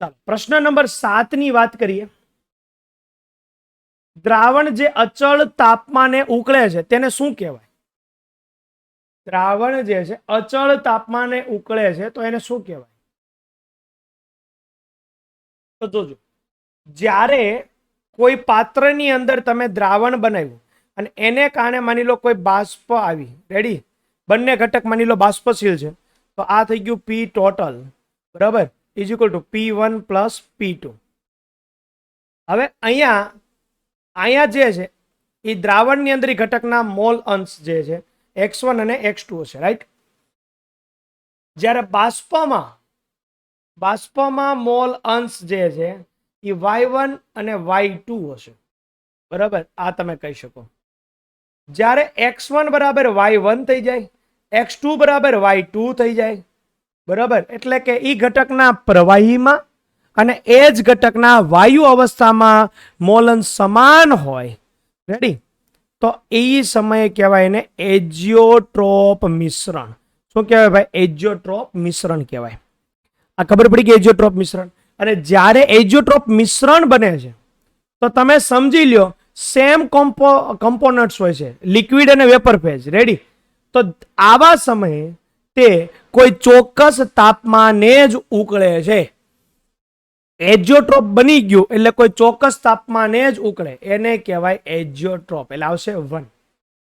ચાલો પ્રશ્ન નંબર 7 ની વાત કરીએ. દ્રાવણ જે અચળ તાપમાને ઉકળે છે તેને શું કહેવાય? દ્રાવણ જે છે અચળ તાપમાને ઉકળે છે તો એને શું કહેવાય? તો જોજો, જ્યારે કોઈ પાત્રની અંદર તમે દ્રાવણ બનાવ્યું અને એને કારણે માની લો કોઈ બાષ્પ આવી, રેડી, બંને ઘટક માની લો બાષ્પશીલ છે, તો આ થઈ ગયું પી ટોટલ, બરાબર, is equal to P1 plus P2. હવે અહીંયા જે છે એ દ્રાવણની અંદર ઘટકના મોલ અંશ જે છે x1 અને x2 હશે, રાઈટ. જ્યારે બાષ્પમાં મોલ અંશ જે છે એ y1 અને y2 હશે, બરાબર, આ તમે કહી શકો. જ્યારે x1 બરાબર y1 થઈ જાય, x2 બરાબર y2 થઈ જાય, બરાબર, એટલે કે એ ઘટકના પ્રવાહીમાં અને એ જ ઘટકના વાયુ અવસ્થામાં મોલ અંશ સમાન હોય, રેડી, તો એ સમયે કહેવાય એને એજિયોટ્રોપ મિશ્રણ. શું કહેવાય ભાઈ? એજિયોટ્રોપ મિશ્રણ કહેવાય. આ ખબર પડી કે એજિયોટ્રોપ મિશ્રણ. અને જ્યારે એજિયોટ્રોપ મિશ્રણ બને છે તો તમે સમજી લ્યો સેમ કમ્પોનન્ટ્સ હોય છે, લિક્વિડ અને વેપર ફેઝ, રેડી. તો આવા સમયે તે કોઈ ચોક્કસ તાપમાને જ ઉકળે છે. એજિયોટ્રોપ બની ગયું એટલે કોઈ ચોક્કસ તાપમાને જ ઉકળે, એને કહેવાય એજિયોટ્રોપ. એટલે આવશે 1.